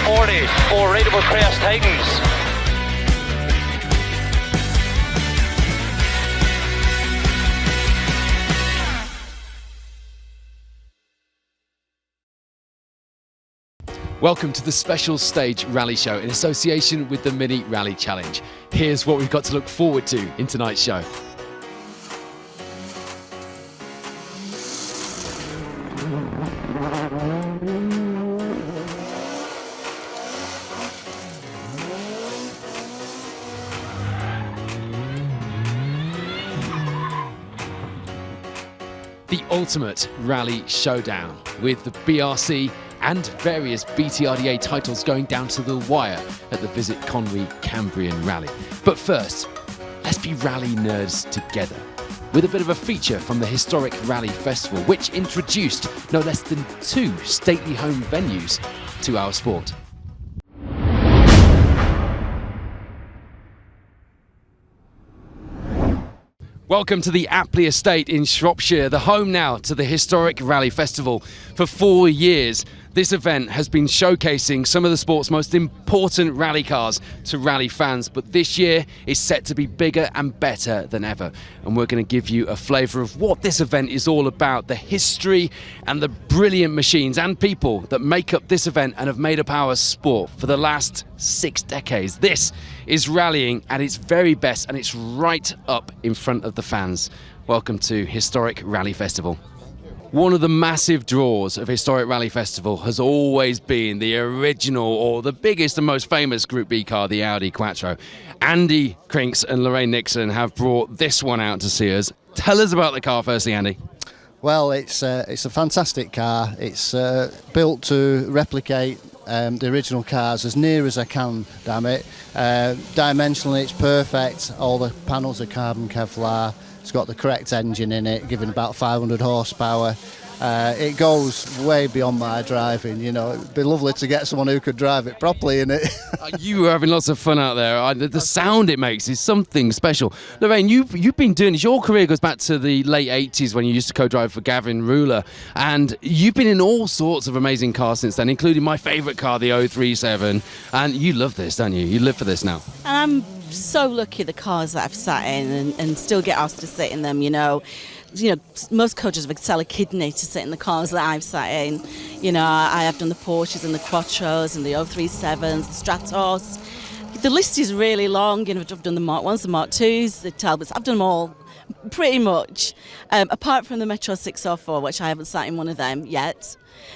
40 for Rateable Crest Titans. Welcome to the special stage rally show in association with the Mini Rally Challenge. Here's what we've got to look forward to in tonight's show. The ultimate rally showdown with the BRC and various BTRDA titles going down to the wire at the Visit Conwy Cambrian Rally. But first, let's be rally nerds together with a bit of a feature from the historic Rally Festival, which introduced no less than 2 stately home venues to our sport. Welcome to the Apley Estate in Shropshire, the home now to the historic Rally Festival. For 4 years, this event has been showcasing some of the sport's most important rally cars to rally fans, but this year is set to be bigger and better than ever. And we're going to give you a flavour of what this event is all about, the history and the brilliant machines and people that make up this event and have made up our sport for the last 6 decades. This is rallying at its very best, and it's right up in front of the fans. Welcome to Historic Rally Festival. One of the massive draws of Historic Rally Festival has always been the original, or the biggest and most famous Group B car, the Audi Quattro. Andy Crinks and Lorraine Nixon have brought this one out to see us. Tell us about the car firstly, Andy. Well, it's a fantastic car. It's built to replicate the original cars as near as I can, damn it. Dimensionally, it's perfect. All the panels are carbon Kevlar. It's got the correct engine in it, giving about 500 horsepower. It goes way beyond my driving, you know. It'd be lovely to get someone who could drive it properly in it. You were having lots of fun out there. The sound it makes is something special. Lorraine, you've been doing this. Your career goes back to the late 80s when you used to co-drive for Gavin Ruler. And you've been in all sorts of amazing cars since then, including my favourite car, the 037. And you love this, don't you? You live for this now. And I'm so lucky the cars that I've sat in and still get asked to sit in them, you know. Most coaches would sell a kidney to sit in the cars that I've sat in. You know, I have done the Porsches and the Quattros and the 037s, the Stratos. The list is really long. You know, I've done the Mark 1s, the Mark 2s, the Talbots. I've done them all pretty much, apart from the Metro 604, which I haven't sat in one of them yet.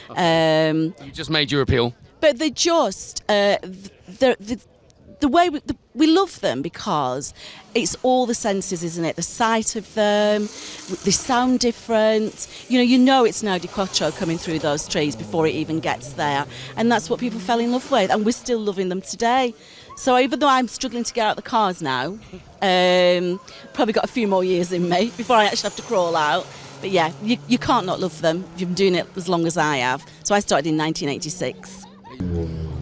You just made your appeal. But they're just the way we love them because it's all the senses, isn't it? The sight of them, they sound different. You know it's an Audi Quattro coming through those trees before it even gets there, and that's what people fell in love with, and we're still loving them today. So even though I'm struggling to get out the cars now, probably got a few more years in me before I actually have to crawl out. But yeah, you can't not love them. You've been doing it as long as I have. So I started in 1986.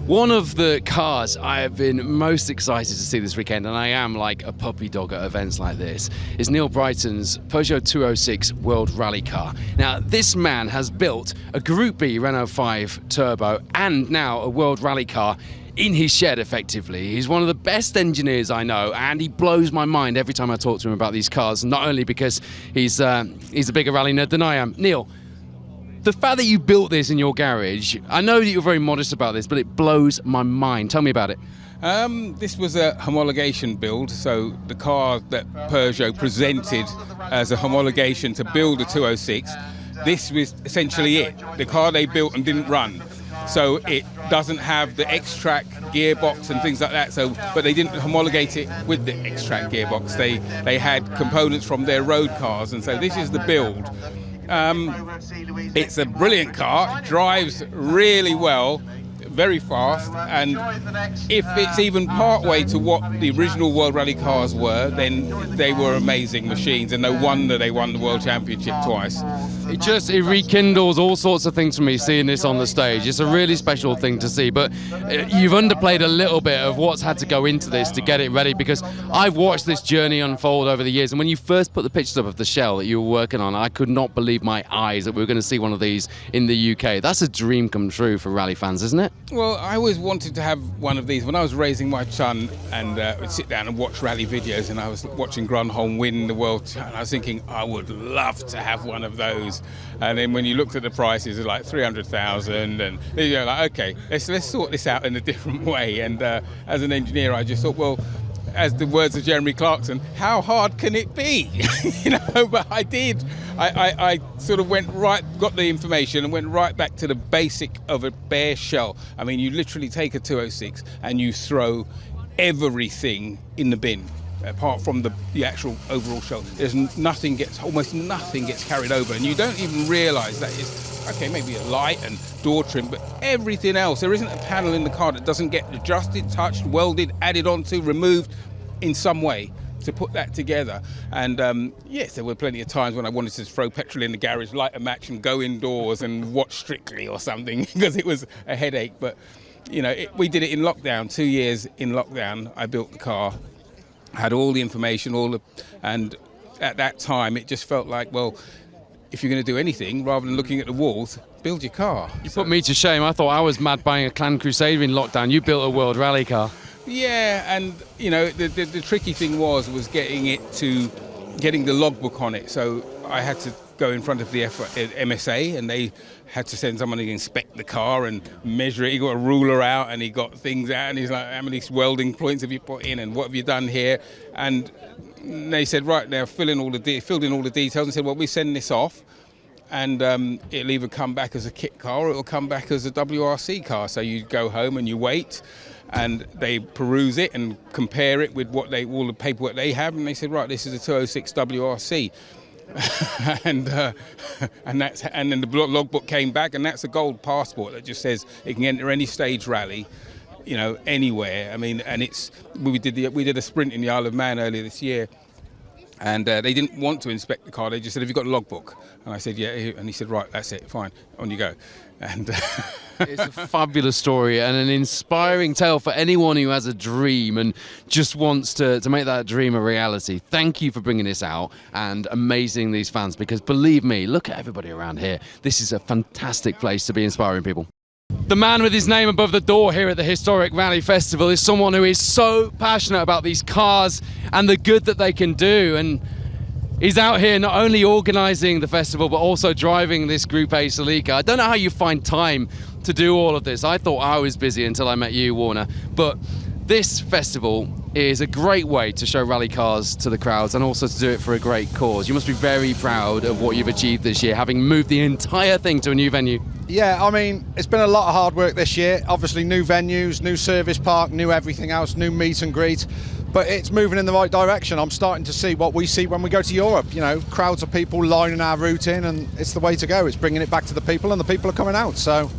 One of the cars I have been most excited to see this weekend, and I am like a puppy dog at events like this, is Neil Brighton's Peugeot 206 World Rally car. Now, this man has built a Group B Renault 5 Turbo and now a World Rally car in his shed, effectively. He's one of the best engineers I know, and he blows my mind every time I talk to him about these cars, not only because he's a bigger rally nerd than I am. Neil, the fact that you built this in your garage, I know that you're very modest about this, but it blows my mind. Tell me about it. This was a homologation build, so the car that Peugeot presented as a homologation to build a 206, this was essentially it. The car they built and didn't run. So it doesn't have the X-Track gearbox and things like that. But they didn't homologate it with the X-Track gearbox. They had components from their road cars, and so this is the build. It's a brilliant car, drives really well, very fast, and if it's even part way to what the original World Rally cars were, then they were amazing machines, and no wonder they won the World Championship twice. It rekindles all sorts of things for me seeing this on the stage. It's a really special thing to see, but you've underplayed a little bit of what's had to go into this to get it ready, because I've watched this journey unfold over the years, and when you first put the pictures up of the shell that you were working on, I could not believe my eyes that we were going to see one of these in the UK. That's a dream come true for rally fans, isn't it? Well, I always wanted to have one of these. When I was raising my son and would sit down and watch rally videos, and I was watching Grönholm win the world, and I was thinking I would love to have one of those. And then when you looked at the prices, it's like 300,000, and you're like, okay, let's sort this out in a different way. And as an engineer, I just thought, well, as the words of Jeremy Clarkson, how hard can it be? But I did. I sort of got the information and went right back to the basic of a bare shell. I mean, you literally take a 206 and you throw everything in the bin, apart from the actual overall shell. Almost nothing gets carried over, and you don't even realise that it's, okay, maybe a light and door trim, but everything else, there isn't a panel in the car that doesn't get adjusted, touched, welded, added onto, removed in some way to put that together. And yes, there were plenty of times when I wanted to throw petrol in the garage, light a match and go indoors and watch Strictly or something because it was a headache. But we did it in lockdown. 2 years in lockdown, I built the car, had all the information, and at that time it just felt like, well, if you're going to do anything, rather than looking at the walls, build your car. You put me to shame. I thought I was mad buying a Clan Crusader in lockdown. You built a World Rally car. Yeah, and the tricky thing was getting the logbook on it. So I had to go in front of the MSA, and they had to send someone to inspect the car and measure it. He got a ruler out and he got things out, and he's like, how many welding points have you put in and what have you done here? And they said, right, now filled in all the details, and said, well, we send this off, and it'll either come back as a kit car or it'll come back as a WRC car. So you go home and you wait, and they peruse it and compare it with all the paperwork they have, and they said, right, this is a 206 WRC. and then the logbook came back, and that's a gold passport that just says it can enter any stage rally, anywhere. I mean, and we did a sprint in the Isle of Man earlier this year, and they didn't want to inspect the car. They just said, have you got a logbook? And I said, yeah. And he said, right, that's it, fine, on you go. And it's a fabulous story and an inspiring tale for anyone who has a dream and just wants to make that dream a reality. Thank you for bringing this out and amazing these fans, because believe me, look at everybody around here. This is a fantastic place to be inspiring people. The man with his name above the door here at the Historic Rally Festival is someone who is so passionate about these cars and the good that they can do, and he's out here not only organising the festival but also driving this Group A Celica. I don't know how you find time to do all of this. I thought I was busy until I met you, Warner, but this festival is a great way to show rally cars to the crowds and also to do it for a great cause. You must be very proud of what you've achieved this year, having moved the entire thing to a new venue. Yeah, I mean, it's been a lot of hard work this year. Obviously, new venues, new service park, new everything else, new meet and greet. But it's moving in the right direction. I'm starting to see what we see when we go to Europe. Crowds of people lining our route in, and it's the way to go. It's bringing it back to the people, and the people are coming out. So.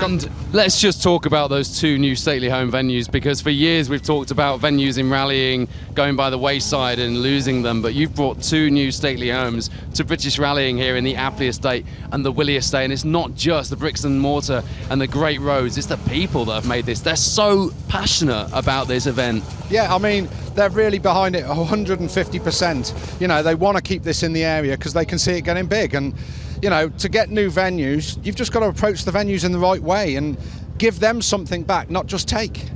And let's just talk about those two new stately home venues, because for years we've talked about venues in rallying going by the wayside and losing them, but you've brought two new stately homes to British rallying here in the Apley Estate and the Willey Estate. And it's not just the bricks and mortar and the great roads, it's the people that have made this. They're so passionate about this event. Yeah, I mean, they're really behind it 150%. They want to keep this in the area because they can see it getting big. And to get new venues, you've just got to approach the venues in the right way and give them something back, not just take.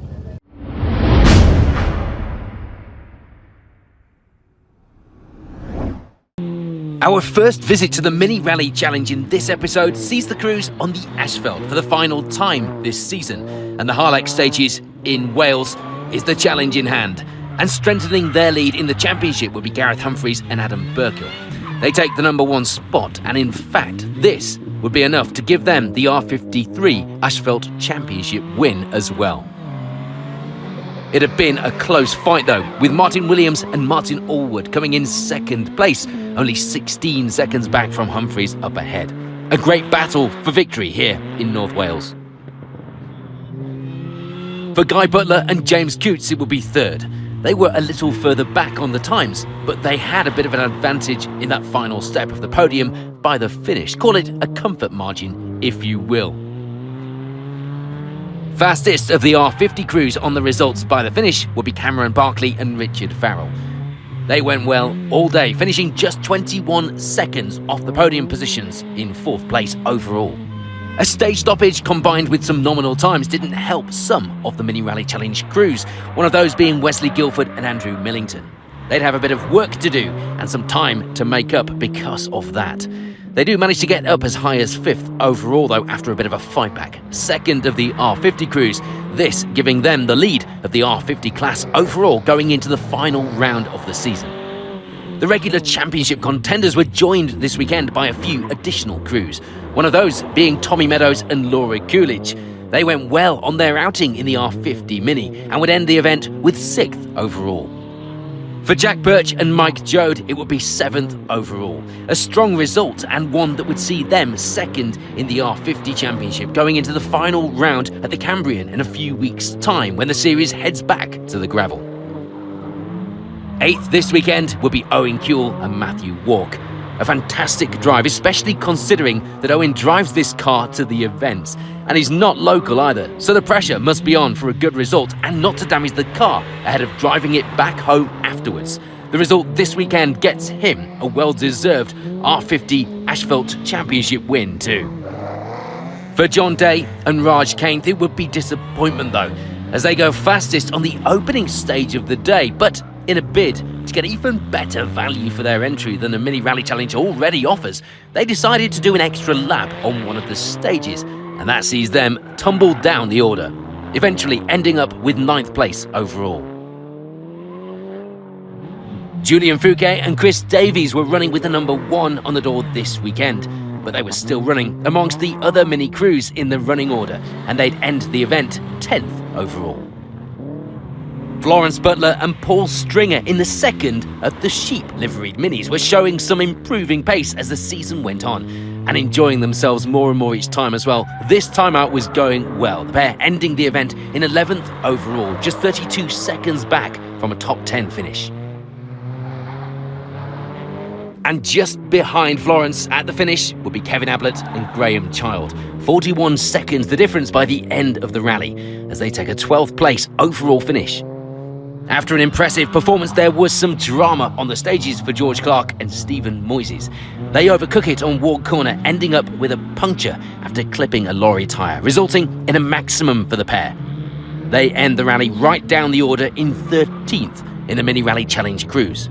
Our first visit to the Mini Rally Challenge in this episode sees the crews on the asphalt for the final time this season, and the Harlech stages in Wales is the challenge in hand. And strengthening their lead in the championship will be Gareth Humphries and Adam Burkill. They take the number one spot, and in fact, this would be enough to give them the R53 Asphalt Championship win as well. It had been a close fight though, with Martin Williams and Martin Allwood coming in second place, only 16 seconds back from Humphries up ahead. A great battle for victory here in North Wales. For Guy Butler and James Coutts, it would be third. They were a little further back on the times, but they had a bit of an advantage in that final step of the podium by the finish. Call it a comfort margin, if you will. Fastest of the R50 crews on the results by the finish would be Cameron Barkley and Richard Farrell. They went well all day, finishing just 21 seconds off the podium positions in 4th place overall. A stage stoppage combined with some nominal times didn't help some of the Mini Rally Challenge crews, one of those being Wesley Guilford and Andrew Millington. They'd have a bit of work to do and some time to make up because of that. They do manage to get up as high as 5th overall, though, after a bit of a fight back. 2nd of the R50 crews, this giving them the lead of the R50 class overall going into the final round of the season. The regular championship contenders were joined this weekend by a few additional crews, one of those being Tommy Meadows and Laura Coolidge. They went well on their outing in the R50 Mini and would end the event with 6th overall. For Jack Birch and Mike Jode, it would be 7th overall. A strong result and one that would see them 2nd in the R50 Championship going into the final round at the Cambrian in a few weeks' time when the series heads back to the gravel. 8th this weekend will be Owen Kuehl and Matthew Walk. A fantastic drive, especially considering that Owen drives this car to the events. And he's not local either, so the pressure must be on for a good result and not to damage the car ahead of driving it back home afterwards. The result this weekend gets him a well-deserved R50 Asphalt Championship win too. For John Day and Raj Kainth, it would be disappointment though, as they go fastest on the opening stage of the day, but in a bid to get even better value for their entry than the Mini Rally Challenge already offers, they decided to do an extra lap on one of the stages, and that sees them tumble down the order, eventually ending up with 9th place overall. Julian Fouquet and Chris Davies were running with the number 1 on the door this weekend, but they were still running amongst the other mini crews in the running order, and they'd end the event 10th overall. Florence Butler and Paul Stringer in the 2nd of the Sheep liveried minis were showing some improving pace as the season went on and enjoying themselves more and more each time as well. This time out was going well, the pair ending the event in 11th overall, just 32 seconds back from a top 10 finish. And just behind Florence at the finish would be Kevin Ablett and Graham Child. 41 seconds the difference by the end of the rally as they take a 12th place overall finish. After an impressive performance, there was some drama on the stages for George Clark and Stephen Moises. They overcook it on Walk Corner, ending up with a puncture after clipping a lorry tyre, resulting in a maximum for the pair. They end the rally right down the order in 13th in the Mini Rally Challenge crews.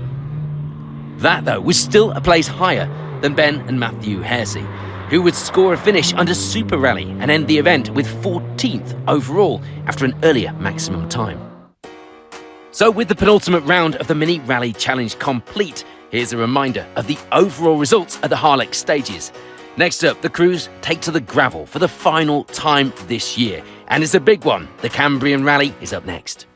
That, though, was still a place higher than Ben and Matthew Hersey, who would score a finish under Super Rally and end the event with 14th overall after an earlier maximum time. So with the penultimate round of the Mini Rally Challenge complete, here's a reminder of the overall results at the Harlech stages. Next up, the crews take to the gravel for the final time this year. And it's a big one. The Cambrian Rally is up next.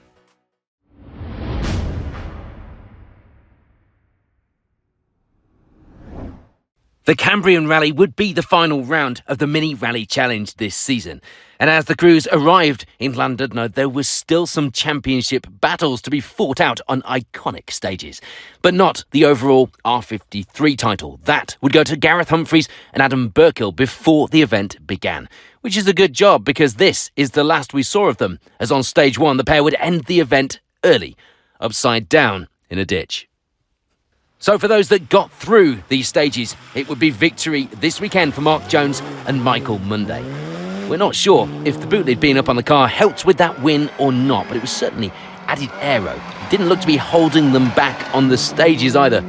The Cambrian Rally would be the final round of the Mini Rally Challenge this season. And as the crews arrived in Llandudno, there was still some championship battles to be fought out on iconic stages. But not the overall R53 title. That would go to Gareth Humphries and Adam Burkill before the event began. Which is a good job because this is the last we saw of them, as on stage 1 the pair would end the event early, upside down in a ditch. So for those that got through these stages, it would be victory this weekend for Mark Jones and Michael Munday. We're not sure if the boot lid being up on the car helped with that win or not, but it was certainly added aero. It didn't look to be holding them back on the stages either.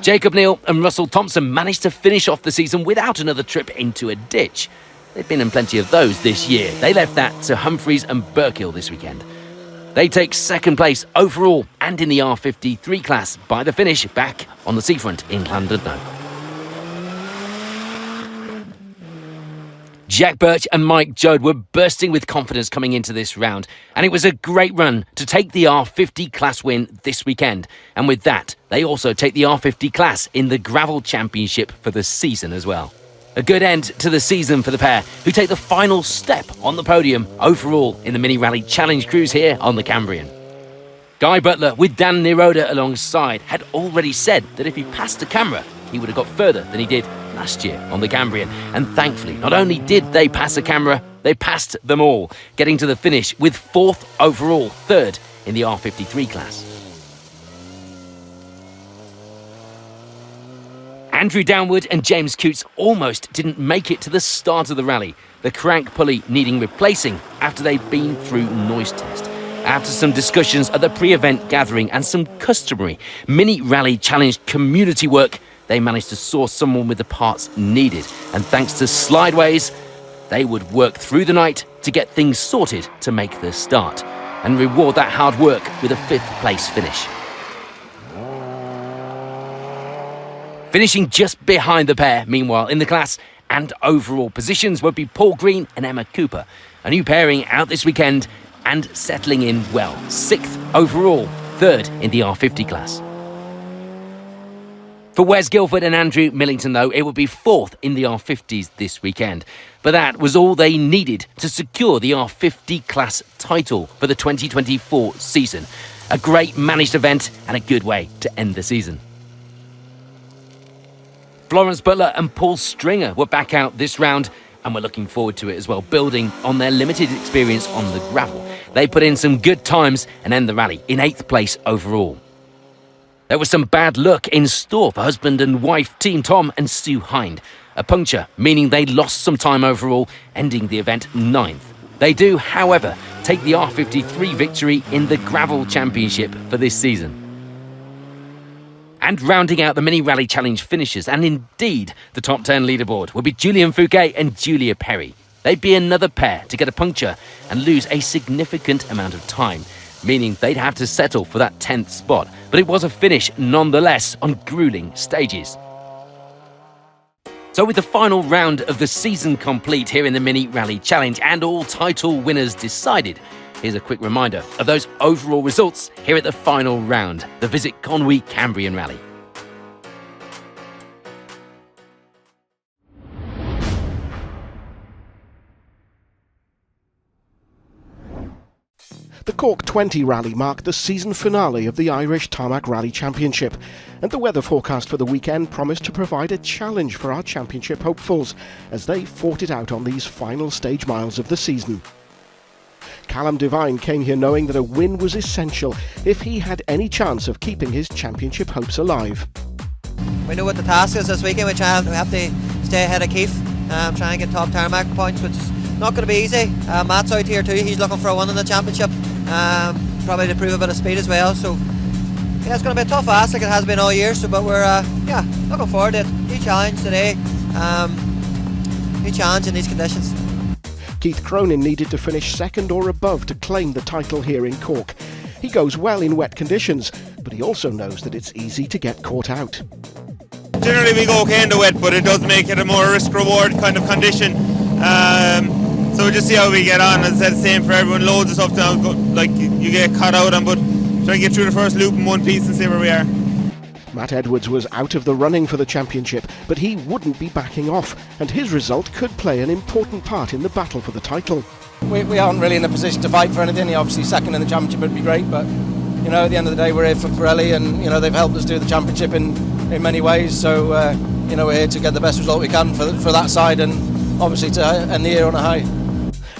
Jacob Neal and Russell Thompson managed to finish off the season without another trip into a ditch. They've been in plenty of those this year. They left that to Humphries and Burkill this weekend. They take second place overall and in the R53 class by the finish back on the seafront in Llandudno. Jack Birch and Mike Jode were bursting with confidence coming into this round, and it was a great run to take the R50 class win this weekend. And with that, they also take the R50 class in the Gravel Championship for the season as well. A good end to the season for the pair, who take the final step on the podium overall in the Mini Rally Challenge Cruise here on the Cambrian. Guy Butler, with Dan Niroda alongside, had already said that if he passed the camera, he would have got further than he did last year on the Cambrian. And thankfully, not only did they pass the camera, they passed them all, getting to the finish with 4th overall, 3rd in the R53 class. Andrew Downward and James Cootes almost didn't make it to the start of the rally, the crank pulley needing replacing after they'd been through noise test. After some discussions at the pre-event gathering and some customary Mini Rally Challenge community work, they managed to source someone with the parts needed. And thanks to Slideways, they would work through the night to get things sorted to make the start and reward that hard work with a 5th place finish. Finishing just behind the pair, meanwhile, in the class and overall positions would be Paul Green and Emma Cooper, a new pairing out this weekend and settling in well. 6th overall, 3rd in the R50 class. For Wes Guilford and Andrew Millington, though, it would be 4th in the R50s this weekend. But that was all they needed to secure the R50 class title for the 2024 season. A great managed event and a good way to end the season. Florence Butler and Paul Stringer were back out this round, and we're looking forward to it as well, building on their limited experience on the gravel. They put in some good times and end the rally in 8th place overall. There was some bad luck in store for husband and wife team Tom and Sue Hind. A puncture, meaning they lost some time overall, ending the event 9th. They do, however, take the R53 victory in the Gravel Championship for this season. And rounding out the Mini Rally Challenge finishers, and indeed the top 10 leaderboard, would be Julian Fouquet and Julia Perry. They'd be another pair to get a puncture and lose a significant amount of time, meaning they'd have to settle for that 10th spot. But it was a finish nonetheless on grueling stages. So with the final round of the season complete here in the Mini Rally Challenge and all title winners decided, here's a quick reminder of those overall results here at the final round, the Visit Conwy Cambrian Rally. The Cork 20 Rally marked the season finale of the Irish Tarmac Rally Championship, and the weather forecast for the weekend promised to provide a challenge for our championship hopefuls as they fought it out on these final stage miles of the season. Callum Devine came here knowing that a win was essential if he had any chance of keeping his championship hopes alive. We know what the task is this weekend. We have to stay ahead of Keith, try and get top tarmac points, which is not going to be easy. Matt's out here too. He's looking for a win in the championship, probably to prove a bit of speed as well. So yeah, it's going to be a tough ask like it has been all year. So, but we're looking forward to it. New challenge today. New challenge in these conditions. Keith Cronin needed to finish 2nd or above to claim the title here in Cork. He goes well in wet conditions, but he also knows that it's easy to get caught out. Generally we go okay in the wet, but it does make it a more risk-reward kind of condition. So we'll just see how we get on. As I said, same for everyone, loads of stuff now, like you get caught out on, but try and get through the first loop in one piece and see where we are. Matt Edwards was out of the running for the championship, but he wouldn't be backing off, and his result could play an important part in the battle for the title. We aren't really in a position to fight for anything. Obviously 2nd in the championship would be great, but you know, at the end of the day we're here for Pirelli, and you know, they've helped us do the championship in many ways, so you know, we're here to get the best result we can for that side, and obviously to end the year on a high.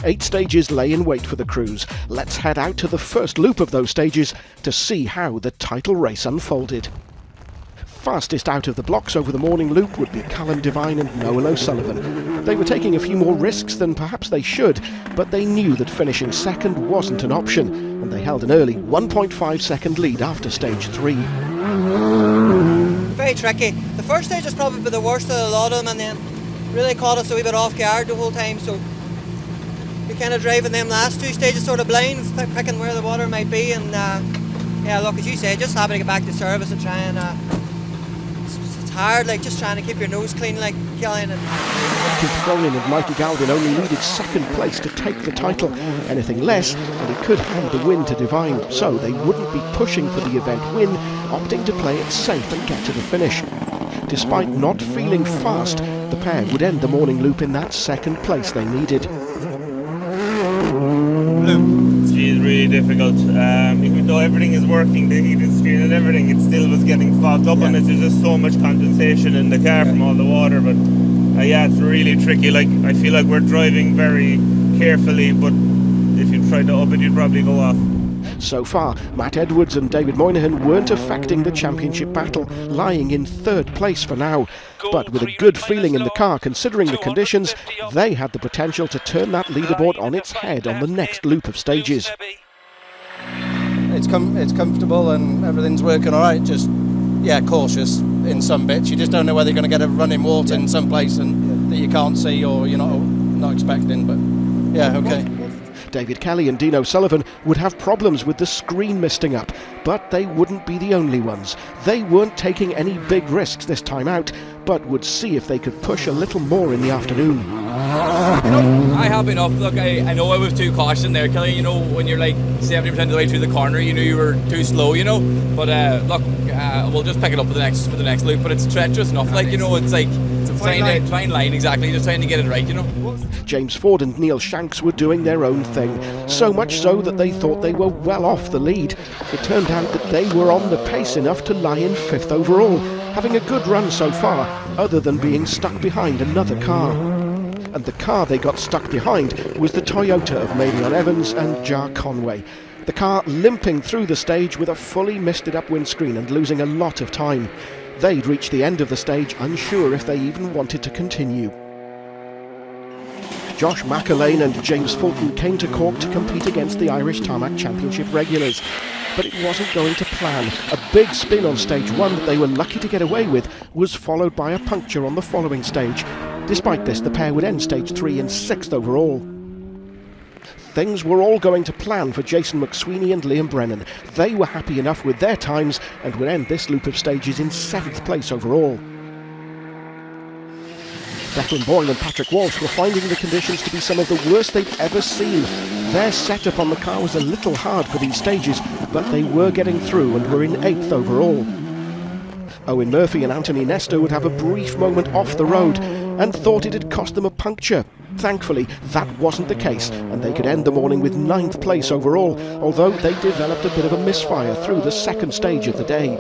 8 stages lay in wait for the crews. Let's head out to the first loop of those stages to see how the title race unfolded. Fastest out of the blocks over the morning loop would be Callum Devine and Noel O'Sullivan. They were taking a few more risks than perhaps they should, but they knew that finishing 2nd wasn't an option, and they held an early 1.5 second lead after stage 3. Very tricky. The first stage was probably the worst of a lot of them, and then really caught us a wee bit off guard the whole time, so we kind of driving them last 2 stages sort of blind, picking where the water might be, and yeah, look, as you say, just happy to get back to service and try and it's hard, like just trying to keep your nose clean, like Killian. Keith Cronin and Mikey Galvin only needed 2nd place to take the title. Anything less, and it could hand the win to Devine, so they wouldn't be pushing for the event win, opting to play it safe and get to the finish. despite not feeling fast, the pair would end the morning loop in that second place they needed. It's really difficult. Even though everything is working, the heating screen and everything, it still was getting fogged up, and there's just so much condensation in the car from all the water. But yeah, it's really tricky. Like, I feel like we're driving very carefully, but if you tried to up it, you'd probably go off. So far, Matt Edwards and David Moynihan weren't affecting the championship battle, lying in third place for now. But with a good feeling in the car, considering the conditions, they had the potential to turn that leaderboard on its head on the next loop of stages. It's comfortable and everything's working all right. Just, yeah, cautious in some bits. You just don't know whether you're going to get a running water in some place and that you can't see or you're not expecting. But yeah, okay. David Kelly and Dean O'Sullivan would have problems with the screen misting up, but they wouldn't be the only ones. They weren't taking any big risks this time out, but would see if they could push a little more in the afternoon. I have enough. Look, I know I was too cautious there, Kelly. When you're like 70% of the way through the corner, you were too slow, But look, we'll just pick it up for the next loop. But it's treacherous enough, it's like fine line, exactly. Just trying to get it right, James Ford and Neil Shanks were doing their own thing, so much so that they thought they were well off the lead. It turned out that they were on the pace enough to lie in 5th overall, having a good run so far, other than being stuck behind another car. And the car they got stuck behind was the Toyota of Marion Evans and Jar Conway. The car limping through the stage with a fully misted up windscreen and losing a lot of time. They'd reached the end of the stage unsure if they even wanted to continue. Josh McAlane and James Fulton came to Cork to compete against the Irish Tarmac Championship regulars. But it wasn't going to plan. A big spin on stage 1 that they were lucky to get away with was followed by a puncture on the following stage. Despite this, the pair would end stage 3 in 6th overall. Things were all going to plan for Jason McSweeney and Liam Brennan. They were happy enough with their times and would end this loop of stages in 7th place overall. Declan Boyle and Patrick Walsh were finding the conditions to be some of the worst they'd ever seen. Their setup on the car was a little hard for these stages, but they were getting through and were in 8th overall. Owen Murphy and Anthony Nestor would have a brief moment off the road and thought it had cost them a puncture. Thankfully, that wasn't the case, and they could end the morning with 9th place overall, although they developed a bit of a misfire through the second stage of the day.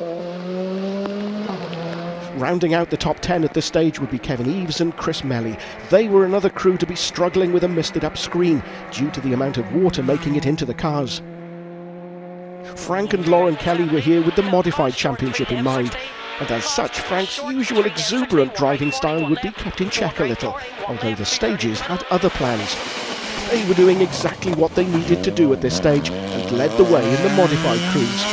Rounding out the top 10 at this stage would be Kevin Eves and Chris Melly. They were another crew to be struggling with a misted up screen due to the amount of water making it into the cars. Frank and Lauren Kelly were here with the modified championship in mind, and as such Frank's usual exuberant driving style would be kept in check a little, although the stages had other plans. They were doing exactly what they needed to do at this stage and led the way in the modified crews.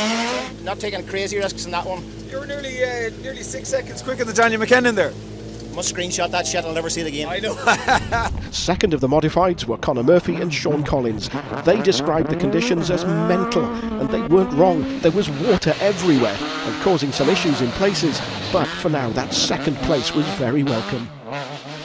Not taking crazy risks in that one. You were nearly 6 seconds quicker than Daniel McKinnon there. Must screenshot that shit, I'll never see it again. I know. Second of the modifieds were Conor Murphy and Sean Collins. They described the conditions as mental, and they weren't wrong. There was water everywhere and causing some issues in places, but for now that second place was very welcome.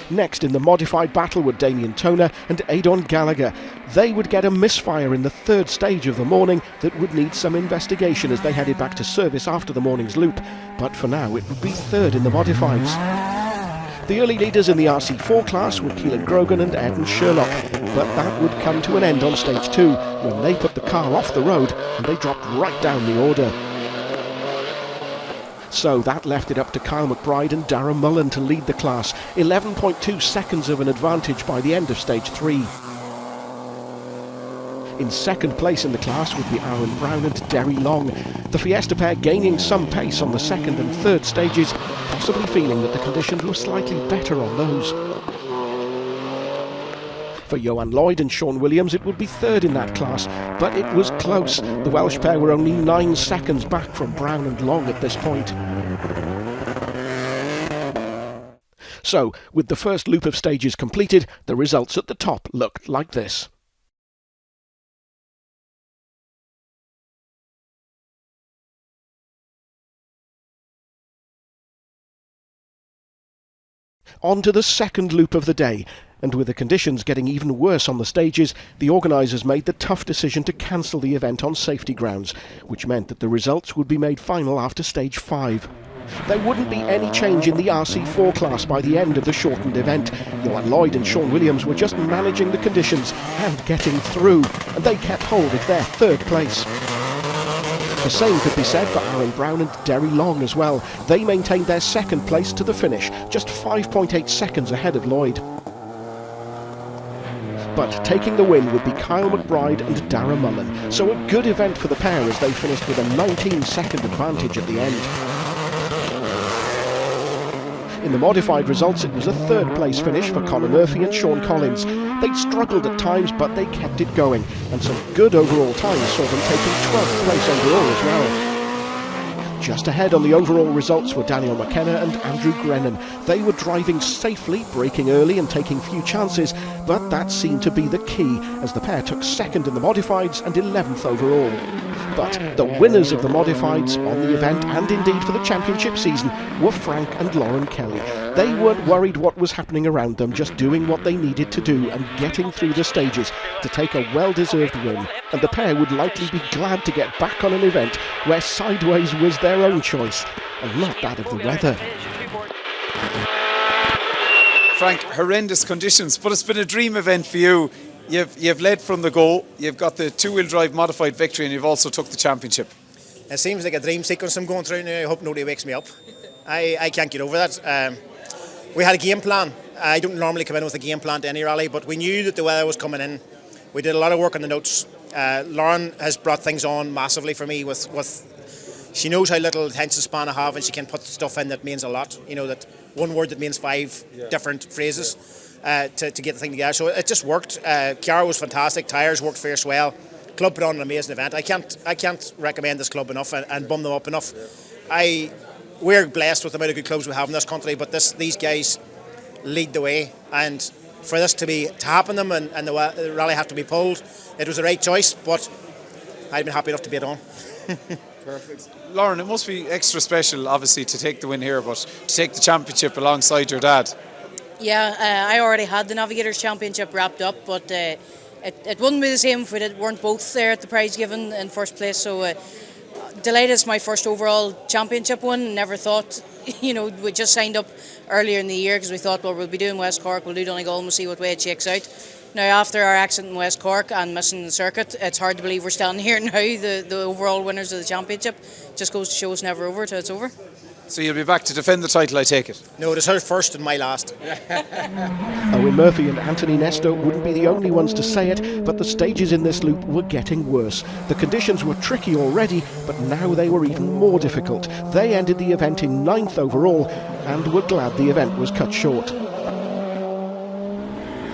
Next in the modified battle were Damien Toner and Adon Gallagher. They would get a misfire in the third stage of the morning that would need some investigation as they headed back to service after the morning's loop, but for now it would be third in the modifieds. The early leaders in the RC4 class were Keelan Grogan and Eden Sherlock, but that would come to an end on stage 2 when they put the car off the road and they dropped right down the order. So that left it up to Kyle McBride and Darren Mullen to lead the class, 11.2 seconds of an advantage by the end of stage 3. In second place in the class would be Aaron Brown and Derry Long. The Fiesta pair gaining some pace on the second and third stages, possibly feeling that the conditions were slightly better on those. For Johan Lloyd and Sean Williams, it would be third in that class, but it was close. The Welsh pair were only 9 seconds back from Brown and Long at this point. So, with the first loop of stages completed, the results at the top looked like this. On to the second loop of the day, and with the conditions getting even worse on the stages, the organisers made the tough decision to cancel the event on safety grounds, which meant that the results would be made final after stage 5. There wouldn't be any change in the RC4 class by the end of the shortened event. Johan Lloyd and Sean Williams were just managing the conditions and getting through, and they kept hold of their third place. The same could be said for Aaron Brown and Derry Long as well. They maintained their second place to the finish, just 5.8 seconds ahead of Lloyd. But taking the win would be Kyle McBride and Dara Mullen, so a good event for the pair as they finished with a 19-second advantage at the end. In the modified results, it was a third-place finish for Conor Murphy and Sean Collins. They'd struggled at times, but they kept it going, and some good overall times saw them taking 12th place overall as well. Just ahead on the overall results were Daniel McKenna and Andrew Grennan. They were driving safely, braking early and taking few chances, but that seemed to be the key, as the pair took second in the modifieds and 11th overall. But the winners of the modifieds on the event, and indeed for the championship season, were Frank and Lauren Kelly. They weren't worried what was happening around them, just doing what they needed to do and getting through the stages to take a well-deserved win. And the pair would likely be glad to get back on an event where sideways was their own choice and not that of the weather. Frank, horrendous conditions, but it's been a dream event for you. You've led from the go, you've got the two-wheel drive modified victory, and you've also took the championship. It seems like a dream sequence I'm going through now. I hope nobody wakes me up. I can't get over that. We had a game plan. I don't normally come in with a game plan to any rally, but we knew that the weather was coming in. We did a lot of work on the notes. Lauren has brought things on massively for me with she knows how little attention span I have, and she can put stuff in that means a lot. You know, that one word that means 5 different phrases to get the thing together. So it just worked. Chiara was fantastic. Tyres worked fierce well. Club put on an amazing event. I can't recommend this club enough and bum them up enough. We're blessed with the amount of good clubs we have in this country, but these guys lead the way, and for this to happen to them and the rally have to be pulled, it was the right choice, but I'd been happy enough to be it on. Perfect. Lauren, it must be extra special, obviously, to take the win here, but to take the championship alongside your dad. Yeah, I already had the Navigators Championship wrapped up, but it wouldn't be the same if we weren't both there at the prize given in first place. So delighted it's my first overall championship win. Never thought, we just signed up earlier in the year because we thought, well, we'll be doing West Cork, we'll do Donegal and we'll see what way it shakes out. Now, after our accident in West Cork and missing the circuit, it's hard to believe we're standing here now, the overall winners of the championship. Just goes to show it's never over till it's over. So you'll be back to defend the title, I take it? No, it is her first and my last. Owen Murphy and Anthony Nesto wouldn't be the only ones to say it, but the stages in this loop were getting worse. The conditions were tricky already, but now they were even more difficult. They ended the event in 9th overall and were glad the event was cut short.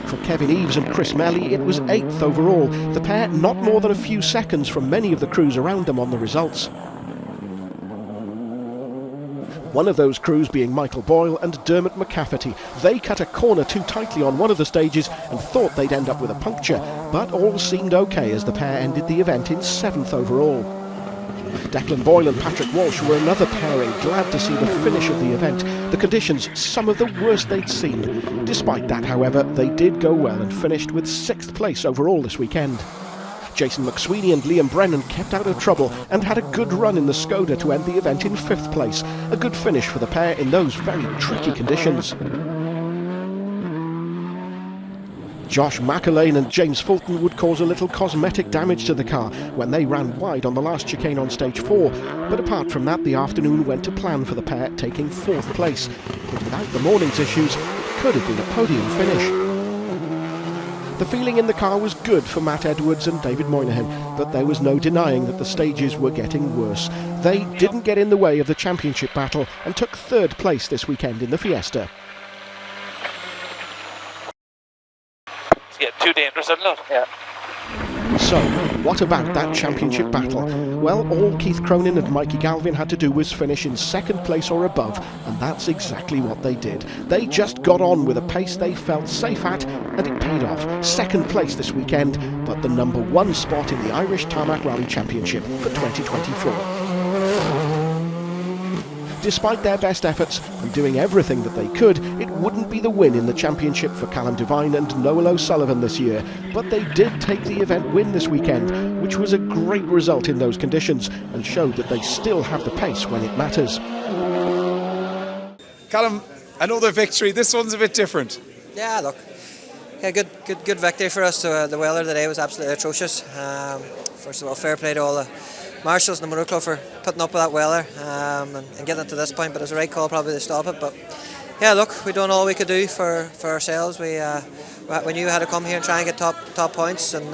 For Kevin Eves and Chris Melly, it was 8th overall. The pair not more than a few seconds from many of the crews around them on the results. One of those crews being Michael Boyle and Dermot McCafferty. They cut a corner too tightly on one of the stages and thought they'd end up with a puncture, but all seemed okay as the pair ended the event in 7th overall. Declan Boyle and Patrick Walsh were another pairing, glad to see the finish of the event. The conditions, some of the worst they'd seen. Despite that, however, they did go well and finished with 6th place overall this weekend. Jason McSweeney and Liam Brennan kept out of trouble and had a good run in the Skoda to end the event in 5th place. A good finish for the pair in those very tricky conditions. Josh McAlane and James Fulton would cause a little cosmetic damage to the car when they ran wide on the last chicane on stage 4, but apart from that the afternoon went to plan for the pair, taking 4th place. But without the morning's issues, it could have been a podium finish. The feeling in the car was good for Matt Edwards and David Moynihan, but there was no denying that the stages were getting worse. They didn't get in the way of the championship battle and took 3rd place this weekend in the Fiesta. It's getting too dangerous, isn't it? Yeah. So, what about that championship battle? Well, all Keith Cronin and Mikey Galvin had to do was finish in 2nd place or above, and that's exactly what they did. They just got on with a pace they felt safe at, and it paid off. 2nd place this weekend, but the number 1 spot in the Irish Tarmac Rally Championship for 2024. Despite their best efforts and doing everything that they could, it wouldn't be the win in the championship for Callum Devine and Noel O'Sullivan this year. But they did take the event win this weekend, which was a great result in those conditions and showed that they still have the pace when it matters. Callum, another victory. This one's a bit different. Yeah, look, yeah, good victory for us. The weather today was absolutely atrocious. First of all, fair play to all the marshals and the motor club for putting up with that weather and getting it to this point. But it was the right call probably to stop it. But yeah, look, we done all we could do for ourselves. We knew we had to come here and try and get top points, and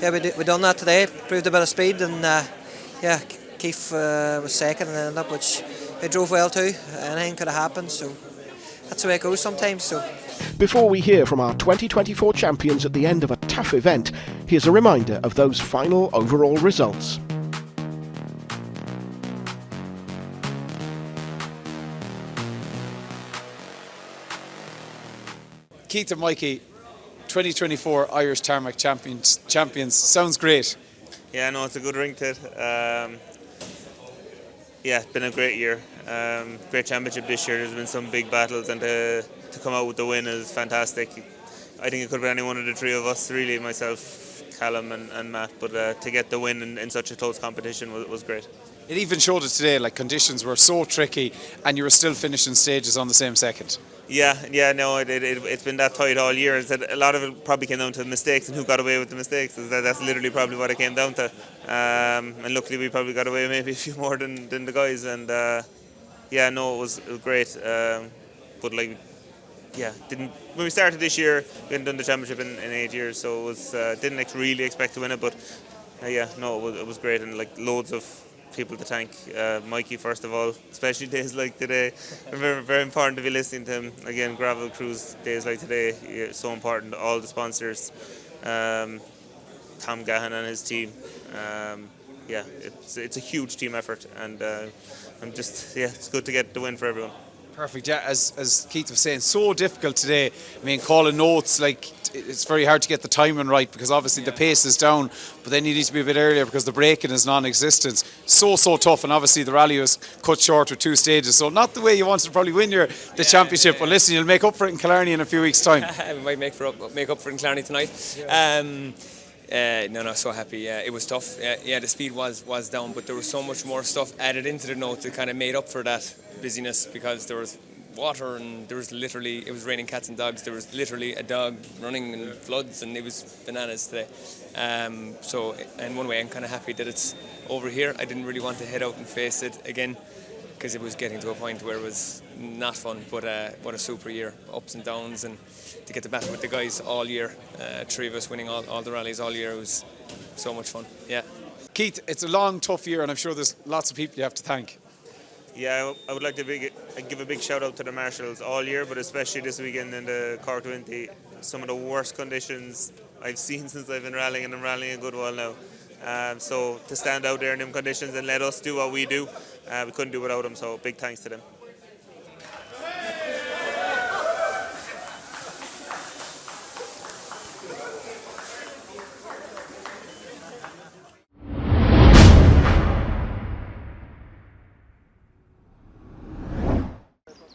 yeah, we done that today. Proved a bit of speed, and yeah, Keith was second and ended up, which he drove well too. Anything could have happened, so that's the way it goes sometimes. So. Before we hear from our 2024 champions at the end of a tough event, here's a reminder of those final overall results. Keith and Mikey, 2024 Irish Tarmac champions. Sounds great. Yeah, no, it's a good ring to it. Yeah, it's been a great year. Great championship this year. There's been some big battles, and to come out with the win is fantastic. I think it could be any one of the three of us, really, myself, Callum and Matt, but to get the win in such a close competition was great. It even showed it today, like conditions were so tricky and you were still finishing stages on the same second. Yeah, no, it's been that tight all year. A lot of it probably came down to mistakes and who got away with the mistakes. That's literally probably what it came down to. And luckily we probably got away maybe a few more than the guys. And yeah, no, it was great. But like, yeah, when we started this year, we hadn't done the championship in 8 years, so it was didn't really expect to win it. But yeah, no, it was great, and like loads of people to thank. Mikey, first of all, especially days like today. Very, very important to be listening to him. Again, gravel crews, days like today, so important. All the sponsors, Tom Gahan and his team. Yeah, it's a huge team effort, and it's good to get the win for everyone. Perfect. Yeah, as Keith was saying, so difficult today. I mean, calling notes, like it's very hard to get the timing right because obviously the pace is down, but then you need to be a bit earlier because the braking is non-existent. So tough, and obviously the rally was cut short with 2 stages, so not the way you wanted to probably win the championship. But listen, you'll make up for it in Killarney in a few weeks' time. We might make up for it in Killarney tonight. No, so happy. Yeah, it was tough. Yeah, the speed was down, but there was so much more stuff added into the note that kind of made up for that busyness, because there was water and it was raining cats and dogs. There was literally a dog running in floods, and it was bananas today. So in one way I'm kind of happy that it's over here. I didn't really want to head out and face it again because it was getting to a point where it was not fun, but what a super year, ups and downs, and to get to battle with the guys all year, 3 of us winning all the rallies all year, was so much fun. Yeah. Keith, it's a long, tough year, and I'm sure there's lots of people you have to thank. Yeah, I would like to give a big shout out to the marshals all year, but especially this weekend in the Cork 20. Some of the worst conditions I've seen since I've been rallying, and I'm rallying a good while now. So to stand out there in them conditions and let us do what we do, we couldn't do without them, so big thanks to them.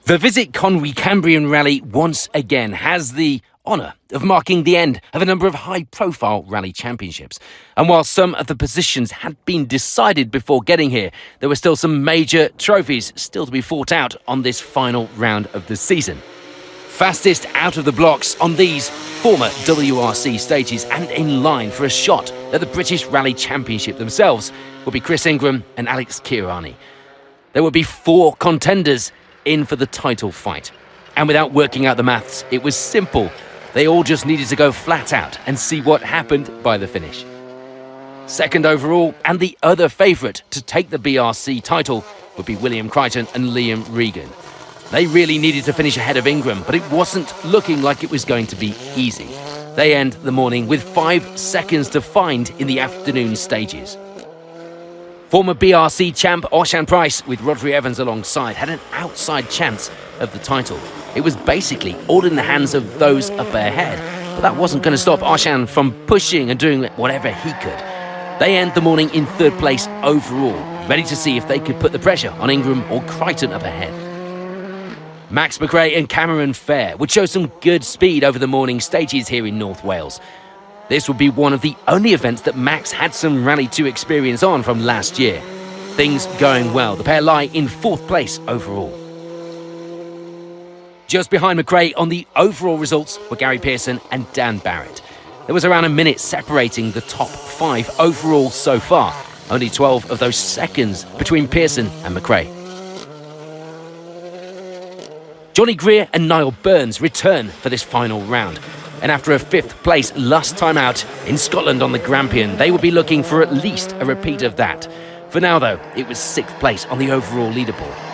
The Visit Conwy Cambrian Rally once again has the honour of marking the end of a number of high-profile rally championships. And while some of the positions had been decided before getting here, there were still some major trophies still to be fought out on this final round of the season. Fastest out of the blocks on these former WRC stages and in line for a shot at the British Rally Championship themselves will be Chris Ingram and Alex Kirani. There will be 4 contenders in for the title fight. And without working out the maths, it was simple. They all just needed to go flat out and see what happened by the finish. Second overall, and the other favourite to take the BRC title, would be William Crichton and Liam Regan. They really needed to finish ahead of Ingram, but it wasn't looking like it was going to be easy. They end the morning with 5 seconds to find in the afternoon stages. Former BRC champ Orshan Price, with Rodri Evans alongside, had an outside chance of the title. It was basically all in the hands of those up ahead, but that wasn't going to stop Orshan from pushing and doing whatever he could. They end the morning in 3rd place overall, ready to see if they could put the pressure on Ingram or Crichton up ahead. Max McRae and Cameron Fair would show some good speed over the morning stages here in North Wales. This would be one of the only events that Max had some Rally 2 experience on from last year. Things going well. The pair lie in 4th place overall. Just behind McRae on the overall results were Gary Pearson and Dan Barrett. There was around a minute separating the top 5 overall so far. Only 12 of those seconds between Pearson and McRae. Johnny Greer and Niall Burns return for this final round. And after a 5th place last time out in Scotland on the Grampian, they will be looking for at least a repeat of that. For now, though, it was 6th place on the overall leaderboard.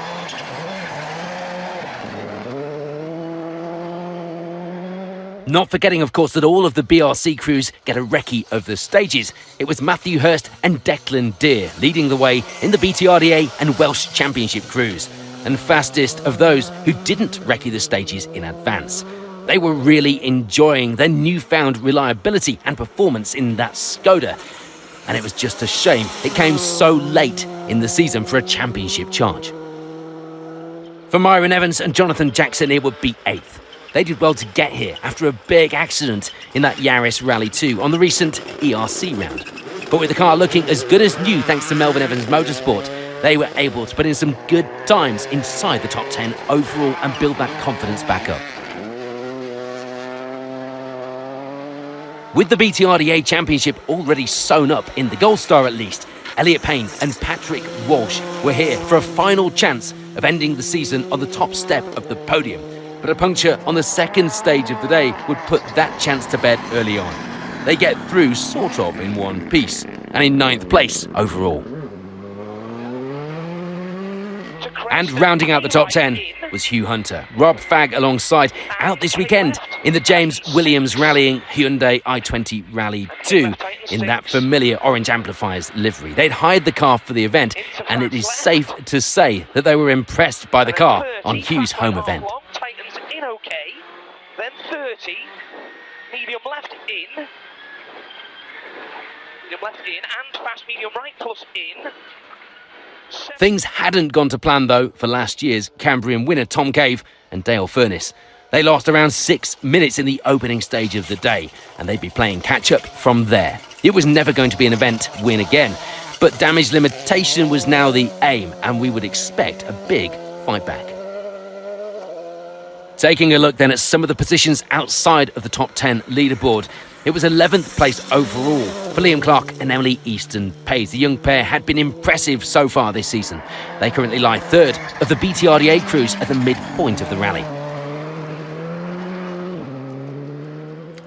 Not forgetting, of course, that all of the BRC crews get a recce of the stages. It was Matthew Hurst and Declan Deere leading the way in the BTRDA and Welsh Championship crews, and fastest of those who didn't recce the stages in advance. They were really enjoying their newfound reliability and performance in that Skoda, and it was just a shame it came so late in the season for a championship charge. For Myron Evans and Jonathan Jackson, it would be 8th. They did well to get here after a big accident in that Yaris Rally 2 on the recent ERC round. But with the car looking as good as new thanks to Melvin Evans Motorsport, they were able to put in some good times inside the top 10 overall and build that confidence back up. With the BTRDA Championship already sewn up in the Gold Star at least, Elliot Payne and Patrick Walsh were here for a final chance of ending the season on the top step of the podium. But a puncture on the second stage of the day would put that chance to bed early on. They get through sort of in one piece, and in 9th place overall. And rounding out the top 10 was Hugh Hunter. Rob Fagg alongside, out this weekend in the James Williams rallying Hyundai i20 Rally 2 in that familiar orange amplifiers livery. They'd hired the car for the event, and it is safe to say that they were impressed by the car on Hugh's home event. In okay, then 30, medium left in, and fast medium right plus in. Things hadn't gone to plan though for last year's Cambrian winner Tom Cave and Dale Furness. They lost around 6 minutes in the opening stage of the day, and they'd be playing catch up from there. It was never going to be an event win again, but damage limitation was now the aim, and we would expect a big fight back. Taking a look then at some of the positions outside of the top 10 leaderboard, it was 11th place overall for Liam Clark and Emily Easton-Page. The young pair had been impressive so far this season. They currently lie 3rd of the BTRDA crews at the midpoint of the rally.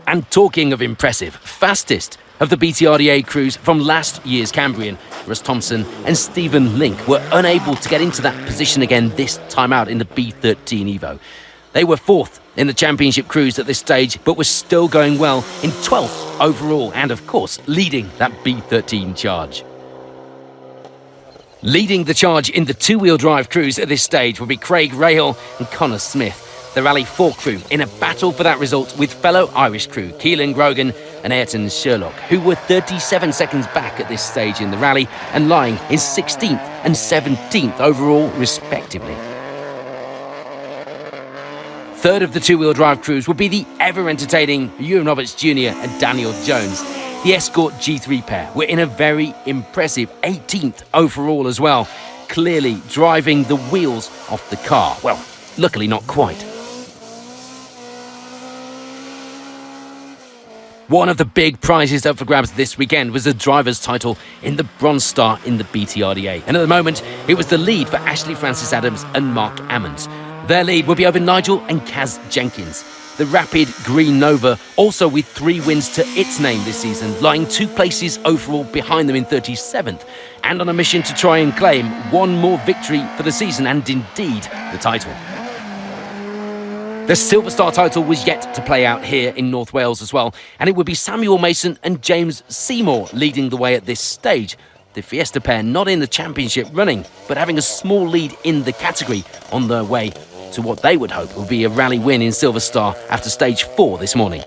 And talking of impressive, fastest of the BTRDA crews from last year's Cambrian, Russ Thompson and Stephen Link were unable to get into that position again this time out in the B13 Evo. They were 4th in the championship crews at this stage, but were still going well in 12th overall and, of course, leading that B13 charge. Leading the charge in the two-wheel drive crews at this stage will be Craig Rahal and Connor Smith, the Rally 4 crew, in a battle for that result with fellow Irish crew Keelan Grogan and Ayrton Sherlock, who were 37 seconds back at this stage in the rally and lying in 16th and 17th overall, respectively. 3rd of the two-wheel drive crews will be the ever-entertaining Ewan Roberts Jr. and Daniel Jones. The Escort G3 pair were in a very impressive 18th overall as well, clearly driving the wheels off the car. Well, luckily not quite. One of the big prizes up for grabs this weekend was the driver's title in the Bronze Star in the BTRDA. And at the moment, it was the lead for Ashley Francis Adams and Mark Ammons. Their lead will be over Nigel and Kaz Jenkins. The rapid Green Nova, also with 3 wins to its name this season, lying 2 places overall behind them in 37th, and on a mission to try and claim one more victory for the season and indeed the title. The Silver Star title was yet to play out here in North Wales as well, and it would be Samuel Mason and James Seymour leading the way at this stage. The Fiesta pair not in the championship running, but having a small lead in the category on their way to what they would hope will be a rally win in Silver Star after stage 4 this morning.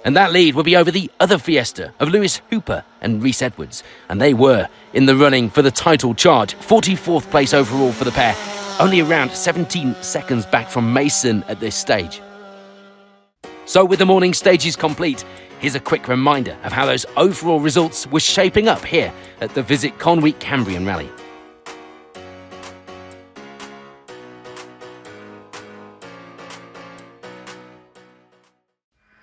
And that lead will be over the other Fiesta of Lewis Hooper and Rhys Edwards, and they were in the running for the title charge, 44th place overall for the pair, only around 17 seconds back from Mason at this stage. So with the morning stages complete, here's a quick reminder of how those overall results were shaping up here at the Visit Conweek, 'Week' 'Cambrian Rally.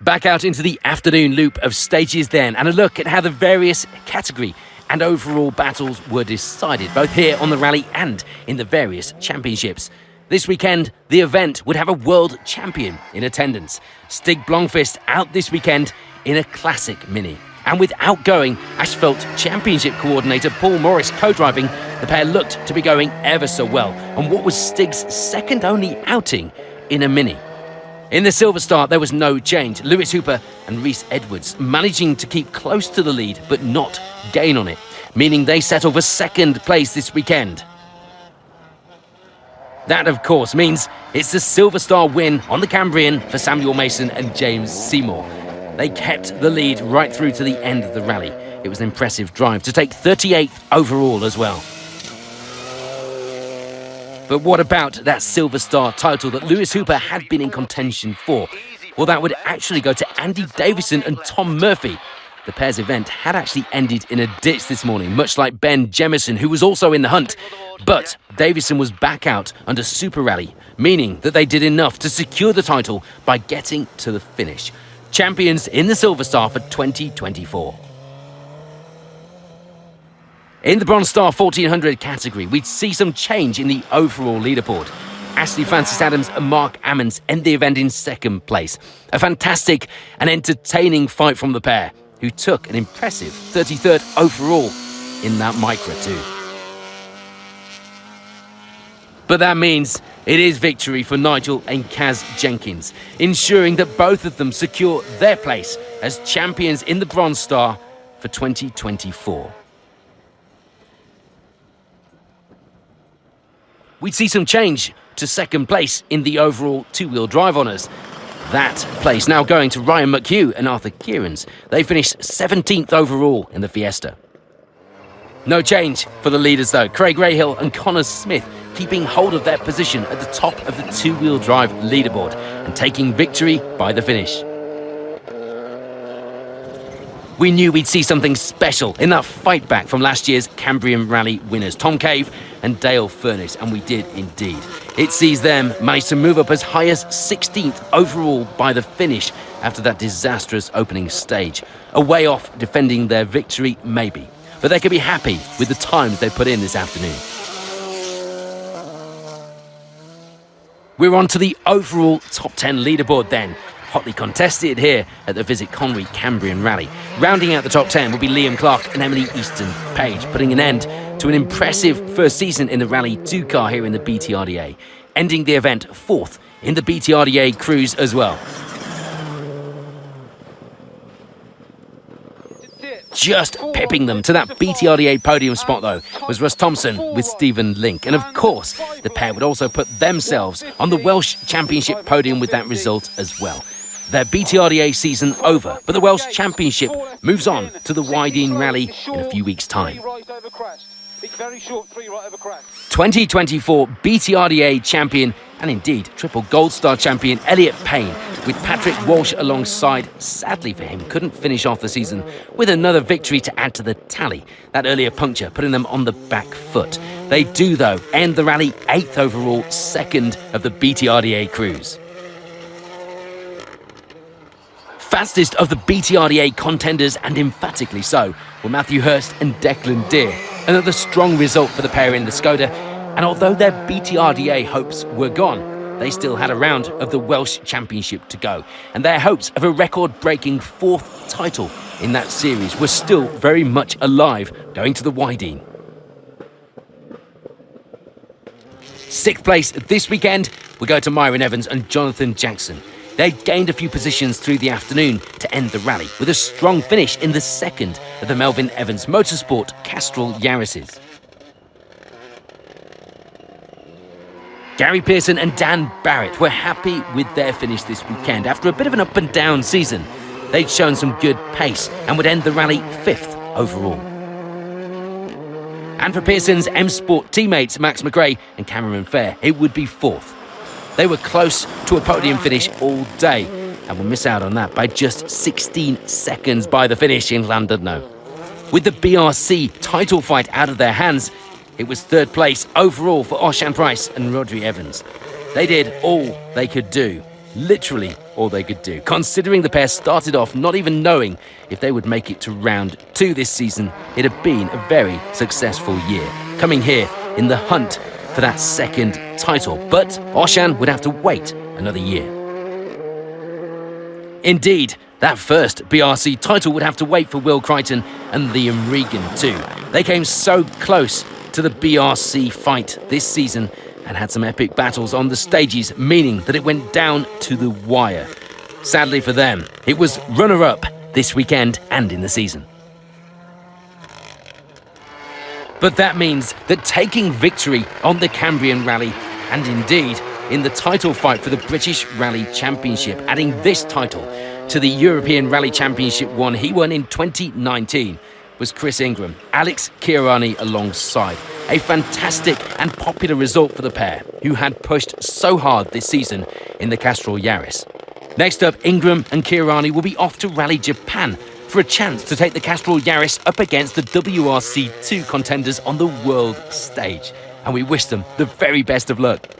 Back out into the afternoon loop of stages then, and a look at how the various category and overall battles were decided, both here on the rally and in the various championships. This weekend, the event would have a world champion in attendance. Stig Blomqvist out this weekend in a classic Mini. And with outgoing Asphalt Championship coordinator Paul Morris co-driving, the pair looked to be going ever so well on what was Stig's second only outing in a Mini. In the Silver Star, there was no change. Lewis Hooper and Rhys Edwards managing to keep close to the lead but not gain on it, meaning they settle for second place this weekend. That, of course, means it's the Silver Star win on the Cambrian for Samuel Mason and James Seymour. They kept the lead right through to the end of the rally. It was an impressive drive to take 38th overall as well. But what about that Silver Star title that Lewis Hooper had been in contention for? Well, that would actually go to Andy Davison and Tom Murphy. The pair's event had actually ended in a ditch this morning, much like Ben Jemison, who was also in the hunt. But Davison was back out under Super Rally, meaning that they did enough to secure the title by getting to the finish. Champions in the Silver Star for 2024. In the Bronze Star 1400 category, we'd see some change in the overall leaderboard. Ashley Francis Adams and Mark Ammons end the event in second place. A fantastic and entertaining fight from the pair, who took an impressive 33rd overall in that Micra too. But that means it is victory for Nigel and Kaz Jenkins, ensuring that both of them secure their place as champions in the Bronze Star for 2024. We'd see some change to second place in the overall two-wheel drive honours. That place now going to Ryan McHugh and Arthur Kierans. They finished 17th overall in the Fiesta. No change for the leaders though. Craig Rahill and Connor Smith keeping hold of their position at the top of the two-wheel drive leaderboard and taking victory by the finish. We knew we'd see something special in that fight back from last year's Cambrian Rally winners, Tom Cave and Dale Furness, and we did indeed. It sees them manage to move up as high as 16th overall by the finish after that disastrous opening stage. A way off defending their victory, maybe, but they could be happy with the times they put in this afternoon. We're on to the overall top 10 leaderboard then. Hotly contested here at the Visit Conwy Cambrian Rally. Rounding out the top 10 will be Liam Clark and Emily Easton Page, putting an end to an impressive first season in the Rally 2 car here in the BTRDA, ending the event fourth in the BTRDA Cruise as well. Just pipping them to that BTRDA podium spot, though, was Russ Thompson with Stephen Link. And of course, the pair would also put themselves on the Welsh Championship podium with that result as well. Their BTRDA season over, but the Welsh Championship moves on to the Wydene Rally in a few weeks' time. 2024 BTRDA champion and indeed triple Gold Star champion Elliot Payne, with Patrick Walsh alongside, sadly for him, couldn't finish off the season with another victory to add to the tally. That earlier puncture putting them on the back foot. They do, though, end the rally 8th overall, second of the BTRDA Cruise. Fastest of the BTRDA contenders, and emphatically so, were Matthew Hurst and Declan Deer. Another strong result for the pair in the Skoda, and although their BTRDA hopes were gone, they still had a round of the Welsh Championship to go, and their hopes of a record-breaking 4th title in that series were still very much alive going to the Wydene. 6th place this weekend, we go to Myron Evans and Jonathan Jackson. They gained a few positions through the afternoon to end the rally, with a strong finish in the second of the Melvin Evans Motorsport Castrol Yaris's. Gary Pearson and Dan Barrett were happy with their finish this weekend. After a bit of an up and down season, they'd shown some good pace and would end the rally 5th overall. And for Pearson's M Sport teammates Max McRae and Cameron Fair, it would be 4th. They were close to a podium finish all day and will miss out on that by just 16 seconds by the finish in Llandudno. With the BRC title fight out of their hands, it was 3rd place overall for Oshan Price and Rodri Evans. They did all they could do, literally all they could do, considering the pair started off not even knowing if they would make it to round 2 this season. It had been a very successful year, coming here in the hunt for that second title. But Oshan would have to wait another year. Indeed, that first BRC title would have to wait for Will Crichton and Liam Regan too. They came so close to the BRC fight this season and had some epic battles on the stages, meaning that it went down to the wire. Sadly for them, it was runner-up this weekend and in the season. But that means that taking victory on the Cambrian Rally, and indeed in the title fight for the British Rally Championship, adding this title to the European Rally Championship one he won in 2019, was Chris Ingram, Alex Kirani alongside. A fantastic and popular result for the pair, who had pushed so hard this season in the Castrol Yaris. Next up, Ingram and Kirani will be off to Rally Japan for a chance to take the Castrol Yaris up against the WRC2 contenders on the world stage. And we wish them the very best of luck.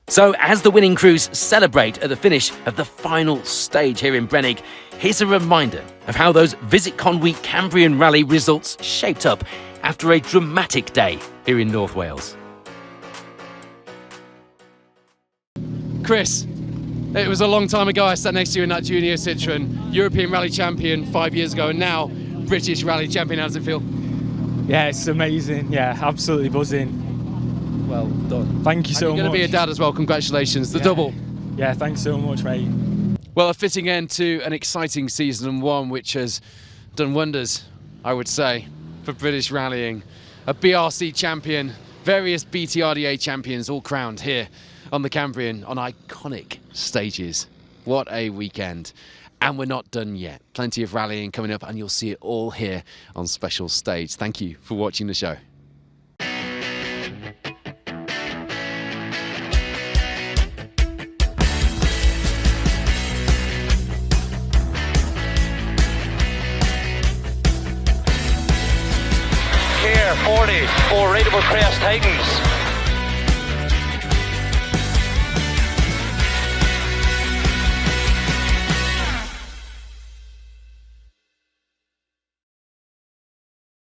So as the winning crews celebrate at the finish of the final stage here in Brennig, here's a reminder of how those Visit Conwy Cambrian Rally results shaped up after a dramatic day here in North Wales. Chris, it was a long time ago I sat next to you in that junior Citroen, European Rally Champion 5 years ago, and now British Rally Champion. How does it feel? Yeah, it's amazing. Yeah, absolutely buzzing. Well done. Thank you so much. You're going to be a dad as well. Congratulations. The double. Yeah, thanks so much, mate. Well, a fitting end to an exciting season, and one which has done wonders, I would say, for British rallying. A BRC champion, various BTRDA champions all crowned here on the Cambrian on iconic stages. What a weekend. And we're not done yet. Plenty of rallying coming up, and you'll see it all here on Special Stage. Thank you for watching the show. Here, 40 for Rateable Crest Titans.